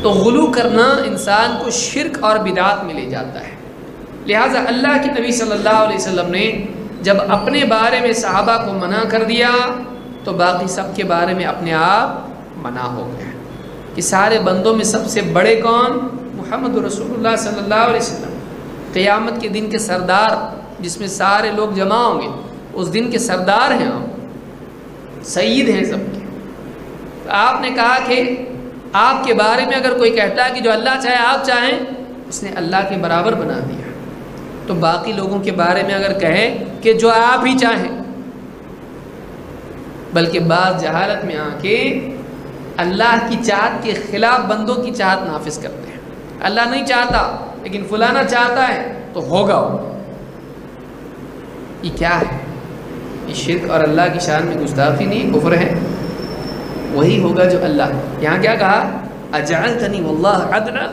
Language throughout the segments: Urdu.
تو غلو کرنا انسان کو شرک اور بدعات میں لے جاتا ہے۔ لہٰذا اللہ کے نبی صلی اللہ علیہ وسلم نے جب اپنے بارے میں صحابہ کو منع کر دیا تو باقی سب کے بارے میں اپنے آپ منع ہو گیا کہ سارے بندوں میں سب سے بڑے کون؟ محمد رسول اللہ صلی اللہ علیہ وسلم، قیامت کے دن کے سردار، جس میں سارے لوگ جمع ہوں گے، اس دن کے سردار ہیں آپ، سید ہیں سب کے۔ تو آپ نے کہا کہ آپ کے بارے میں اگر کوئی کہتا ہے کہ جو اللہ چاہے آپ چاہیں، اس نے اللہ کے برابر بنا دیا، تو باقی لوگوں کے بارے میں اگر کہیں کہ جو آپ ہی چاہیں، بلکہ بعض جہالت میں آ کے اللہ کی چاہت کے خلاف بندوں کی چاہت نافذ کرتے ہیں۔ اللہ نہیں چاہتا لیکن فلانا چاہتا ہے تو ہوگا وہ۔ یہ کیا ہے؟ یہ شرک اور اللہ کی شان میں گستاخی نہیں، کفر ہے۔ وہی ہوگا جو اللہ، یہاں کیا کہا؟ اجعلتنی واللہ عدلا،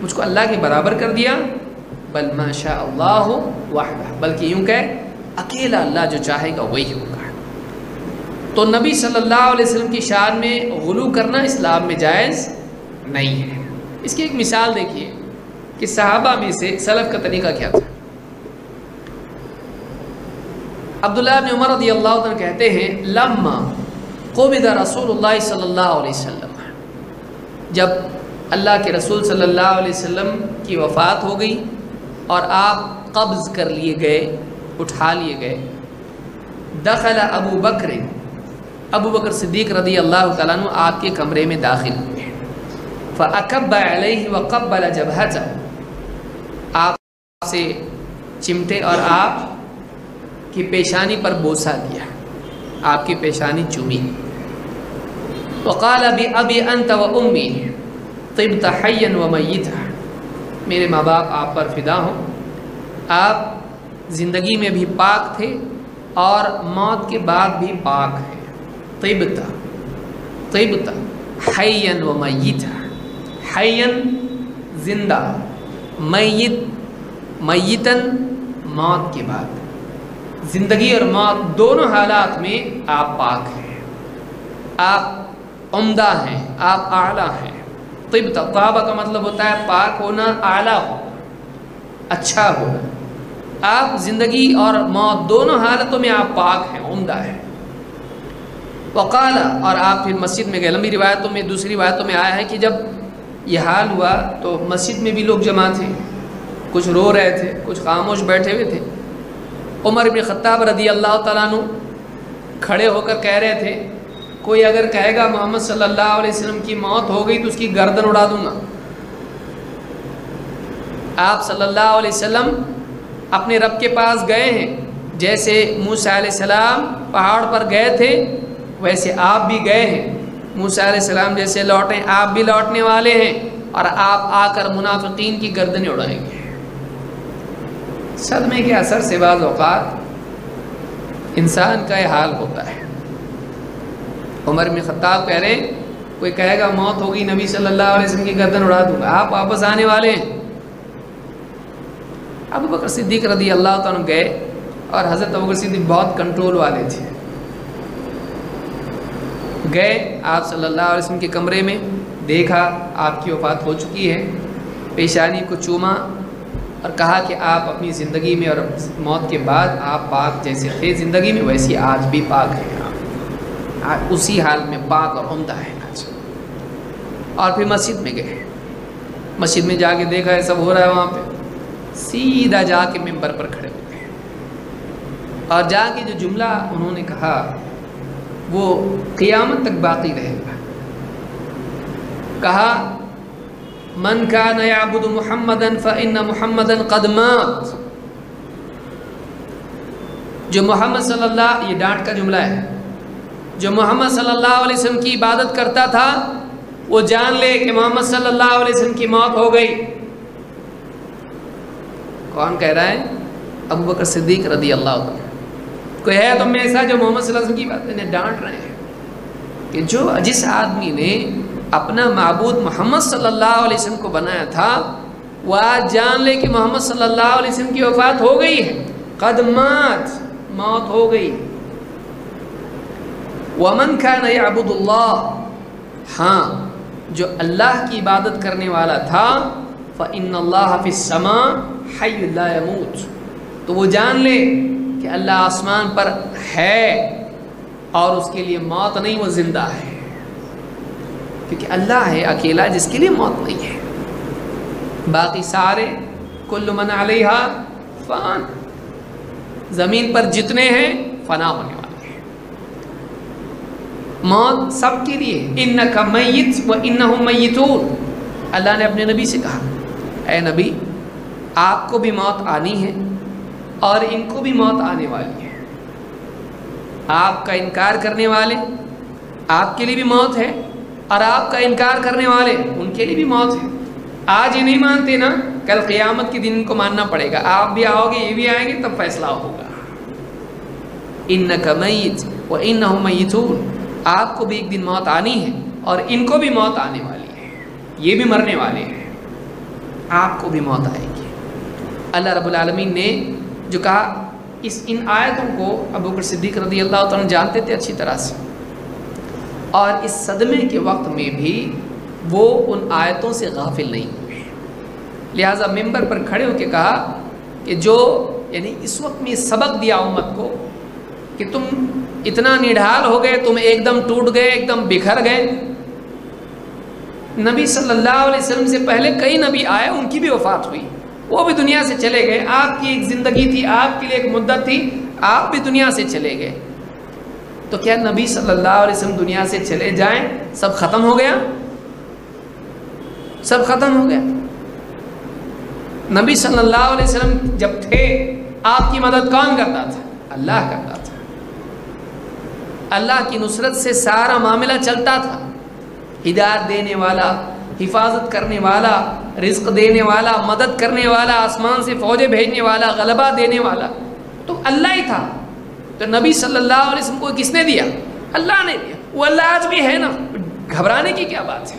مجھ کو اللہ کے برابر کر دیا، بل ما شاء اللہ وحدہ، بلکہ یوں کہ اکیلا اللہ جو چاہے گا وہی ہوگا۔ تو نبی صلی اللہ علیہ وسلم کی شان میں غلو کرنا اسلام میں جائز نہیں ہے۔ اس کی ایک مثال دیکھیے کہ صحابہ میں سے سلف کا طریقہ کیا تھا۔ عبداللہ بن عمر رضی اللہ عنہ کہتے ہیں لما قبض رسول اللہ صلی اللہ علیہ وسلم، جب اللہ کے رسول صلی اللہ علیہ وسلم کی وفات ہو گئی اور آپ قبض کر لیے گئے، اٹھا لیے گئے، دخل ابو بکر صدیق رضی اللہ تعالیٰ عنہ آپ کے کمرے میں داخل ہوئے، فَأَكَبَّ عَلَيْهِ وَقَبَّلَ جَبْهَتَهُ، آپ سے چمٹے اور آپ کی پیشانی پر بوسہ دیا، آپ کی پیشانی چومی، وَقَالَ بِأَبِي أَنْتَ وَأُمِّي طِبْتَ حَيًّا وَمَيِّتًا، میرے ماں باپ آپ پر فدا ہوں، آپ زندگی میں بھی پاک تھے اور موت کے بعد بھی پاک ہیں۔ طِبْتَ حَيًّا وَمَيِّتًا، حیًّا زندہ، میتاً موت کے بعد، زندگی اور موت دونوں حالات میں آپ پاک ہیں، آپ عمدہ ہیں، آپ اعلیٰ ہیں۔ طب طابہ کا مطلب ہوتا ہے پاک ہونا، اعلیٰ ہونا، اچھا ہونا۔ آپ زندگی اور موت دونوں حالتوں میں آپ پاک ہیں، عمدہ ہیں۔ وقال، اور آپ پھر مسجد میں گئے۔ لمبی روایتوں میں، دوسری روایتوں میں آیا ہے کہ جب یہ حال ہوا تو مسجد میں بھی لوگ جمع تھے، کچھ رو رہے تھے، کچھ خاموش بیٹھے ہوئے تھے۔ عمر بن خطاب رضی اللہ تعالیٰ عنہ کھڑے ہو کر کہہ رہے تھے کوئی اگر کہے گا محمد صلی اللہ علیہ وسلم کی موت ہو گئی تو اس کی گردن اڑا دوں گا۔ آپ صلی اللہ علیہ وسلم اپنے رب کے پاس گئے ہیں، جیسے موسیٰ علیہ السلام پہاڑ پر گئے تھے ویسے آپ بھی گئے ہیں، موسیٰ علیہ السلام جیسے لوٹیں آپ بھی لوٹنے والے ہیں، اور آپ آ کر منافقین کی گردنیں اڑائیں گے۔ صدمے کے اثر سے بعض اوقات انسان کا یہ حال ہوتا ہے۔ عمر بن خطاب کہہ رہے ہیں کوئی کہے گا موت ہوگی نبی صلی اللہ علیہ وسلم کی گردن اڑا دوں گا، آپ واپس آنے والے ہیں۔ ابو بکر صدیق رضی اللہ تعالیٰ عنہ گئے، اور حضرت ابو بکر صدیق بہت کنٹرول والے تھے، گئے آپ صلی اللہ علیہ وسلم کے کمرے میں، دیکھا آپ کی وفات ہو چکی ہے، پیشانی کو چوما اور کہا کہ آپ اپنی زندگی میں اور موت کے بعد آپ پاک جیسے تھے زندگی میں ویسے آج بھی پاک ہیں، آپ اسی حال میں پاک اور عمدہ ہیں آج۔ اور پھر مسجد میں گئے، مسجد میں جا کے دیکھا یہ سب ہو رہا ہے، وہاں پہ سیدھا جا کے ممبر پر کھڑے ہو گئے، اور جا کے جو جملہ انہوں نے کہا وہ قیامت تک باقی رہے گا۔ کہا من کان یعبد محمدا فإن محمدا قد مات، جو محمد صلی اللہ، یہ ڈانٹ کا جملہ ہے، جو محمد صلی اللہ علیہ وسلم کی عبادت کرتا تھا وہ جان لے کہ محمد صلی اللہ علیہ وسلم کی موت ہو گئی۔ کون کہہ رہا ہے؟ ابو بکر صدیق رضی اللہ عنہ۔ کوئی ہے تم میں ایسا جو محمد صلی اللہ علیہ وسلم کی بات انہیں ڈانٹ رہے ہیں کہ جس آدمی نے اپنا معبود محمد صلی اللہ علیہ وسلم کو بنایا تھا وہ آج جان لے کہ محمد صلی اللہ علیہ وسلم کی وفات ہو گئی ہے، قد مات، موت ہو گئی۔ ومن كان يعبد اللہ، ہاں جو اللہ کی عبادت کرنے والا تھا فَإِنَّ اللَّهَ فِي السَّمَاءِ حَيٌّ لَا يَمُوتُ، تو وہ جان لے کہ اللہ آسمان پر ہے اور اس کے لیے موت نہیں، وہ زندہ ہے، کیونکہ اللہ ہے اکیلا جس کے لیے موت نہیں ہے، باقی سارے کل من علیہا فان، زمین پر جتنے ہیں فنا ہونے والے ہیں، موت سب کے لیے، انک میت و انہم میتون۔ اللہ نے اپنے نبی سے کہا اے نبی آپ کو بھی موت آنی ہے اور ان کو بھی موت آنے والی ہے، آپ کا انکار کرنے والے آپ کے لیے بھی موت ہے اور آپ کا انکار کرنے والے ان کے لیے بھی موت ہے۔ آج یہ نہیں مانتے نا، کل قیامت کے دن ان کو ماننا پڑے گا، آپ بھی آؤ گے یہ بھی آئیں گے، تب فیصلہ ہوگا۔ انک میت و انہم میتون، آپ کو بھی ایک دن موت آنی ہے اور ان کو بھی موت آنے والی ہے، یہ بھی مرنے والے ہیں، آپ کو بھی موت آئے گی۔ اللہ رب العالمین نے جو کہا، ان آیتوں کو ابوبکر صدیق رضی اللہ تعالیٰ جانتے تھے اچھی طرح سے، اور اس صدمے کے وقت میں بھی وہ ان آیتوں سے غافل نہیں ہوئے، لہٰذا ممبر پر کھڑے ہو کے کہا کہ جو یعنی اس وقت میں سبق دیا امت کو کہ تم اتنا نڈھال ہو گئے، تم ایک دم ٹوٹ گئے، ایک دم بکھر گئے۔ نبی صلی اللہ علیہ وسلم سے پہلے کئی نبی آئے، ان کی بھی وفات ہوئی، وہ بھی دنیا سے چلے گئے، آپ کی ایک زندگی تھی، آپ کے لیے ایک مدت تھی، آپ بھی دنیا سے چلے گئے، تو کیا نبی صلی اللہ علیہ وسلم دنیا سے چلے جائیں سب ختم ہو گیا؟ سب ختم ہو گیا؟ نبی صلی اللہ علیہ وسلم جب تھے آپ کی مدد کون کرتا تھا؟ اللہ کرتا تھا، اللہ کی نصرت سے سارا معاملہ چلتا تھا، ہدایت دینے والا، حفاظت کرنے والا، رزق دینے والا، مدد کرنے والا، آسمان سے فوجیں بھیجنے والا، غلبہ دینے والا تو اللہ ہی تھا۔ تو نبی صلی اللہ علیہ وسلم کو کس نے دیا؟ اللہ نے دیا، وہ اللہ آج بھی ہے نا، گھبرانے کی کیا بات ہے،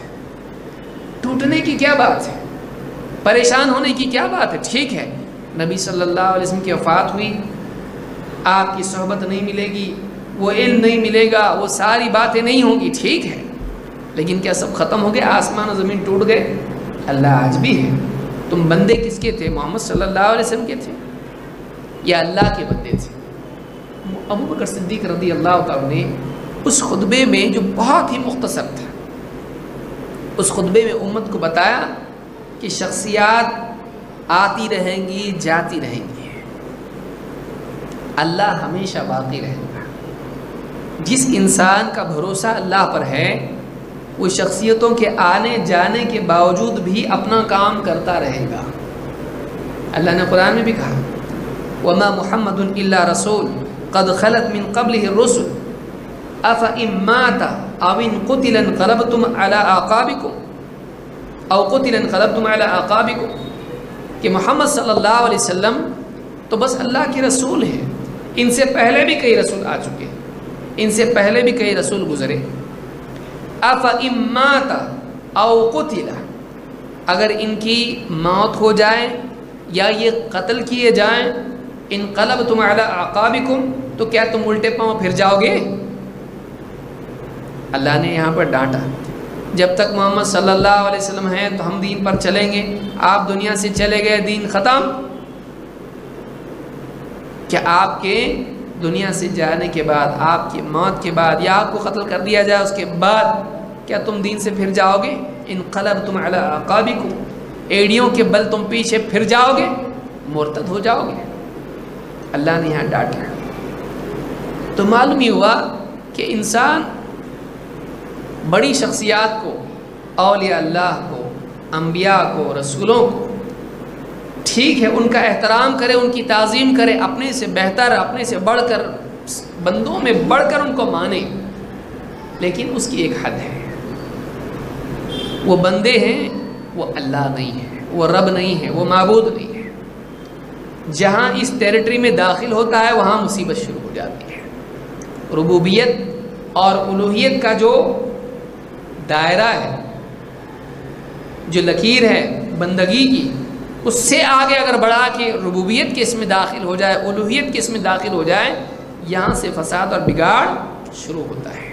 ٹوٹنے کی کیا بات ہے، پریشان ہونے کی کیا بات ہے؟ ٹھیک ہے نبی صلی اللہ علیہ وسلم کی وفات ہوئی، آپ کی صحبت نہیں ملے گی، وہ علم نہیں ملے گا، وہ ساری باتیں نہیں ہوں گی، ٹھیک ہے، لیکن کیا سب ختم ہو گئے؟ آسمان و زمین ٹوٹ گئے؟ اللہ آج بھی ہے۔ تم بندے کس کے تھے؟ محمد صلی اللہ علیہ وسلم کے تھے یا اللہ کے بندے تھے؟ ابوبکر صدیق رضی اللہ تعالیٰ نے اس خطبے میں جو بہت ہی مختصر تھا، اس خطبے میں امت کو بتایا کہ شخصیات آتی رہیں گی، جاتی رہیں گی، اللہ ہمیشہ باقی رہے گا۔ جس انسان کا بھروسہ اللہ پر ہے وہ شخصیتوں کے آنے جانے کے باوجود بھی اپنا کام کرتا رہے گا۔ اللہ نے قرآن میں بھی کہا وَمَا مُحَمَّدٌ إِلَّا رَسُولٌ قَدْ خَلَتْ مِن قَبْلِهِ الرُّسُلُ أَفَإِن مَّاتَ أَوْ انقُتِلَ انقلبتم عَلَىٰ آقابكم أو قتل انقلبتم عَلَىٰ آقابكم، کہ محمد صلی اللہ علیہ وسلم تو بس اللہ کے رسول ہیں، ان سے پہلے بھی کئی رسول آ چکے، ان سے پہلے بھی کئی رسول گزرے۔ أَفَإِن مَّاتَ أَوْ قُتِلَ، اگر ان کی موت ہو جائے یا یہ قتل کیے جائیں، انقلبتم علی اعقابکم، تو کیا تم الٹے پاؤں پھر جاؤ گے؟ اللہ نے یہاں پر ڈانٹا، جب تک محمد صلی اللہ علیہ وسلم ہیں تو ہم دین پر چلیں گے، آپ دنیا سے چلے گئے، دین ختم۔ کیا آپ کے دنیا سے جانے کے بعد، آپ کی موت کے بعد، یا آپ کو قتل کر دیا جائے اس کے بعد، کیا تم دین سے پھر جاؤ گے؟ انقلبتم علی اعقابکم، ایڑیوں کے بل تم پیچھے پھر جاؤ گے، مرتد ہو جاؤ گے۔ اللہ نے یہاں ڈانٹا، تو معلوم ہی ہوا کہ انسان بڑی شخصیات کو، اولیاء اللہ کو، انبیاء کو، رسولوں کو، ٹھیک ہے ان کا احترام کرے، ان کی تعظیم کرے، اپنے سے بہتر، اپنے سے بڑھ کر، بندوں میں بڑھ کر ان کو مانے، لیکن اس کی ایک حد ہے۔ وہ بندے ہیں، وہ اللہ نہیں ہے، وہ رب نہیں ہے، وہ معبود نہیں ہے۔ جہاں اس ٹیریٹری میں داخل ہوتا ہے وہاں مصیبت شروع ہو جاتی ہے۔ ربوبیت اور الوہیت کا جو دائرہ ہے، جو لکیر ہے بندگی کی، اس سے آگے اگر بڑھا کے ربوبیت کے اس میں داخل ہو جائے، الوہیت کے اس میں داخل ہو جائے، یہاں سے فساد اور بگاڑ شروع ہوتا ہے۔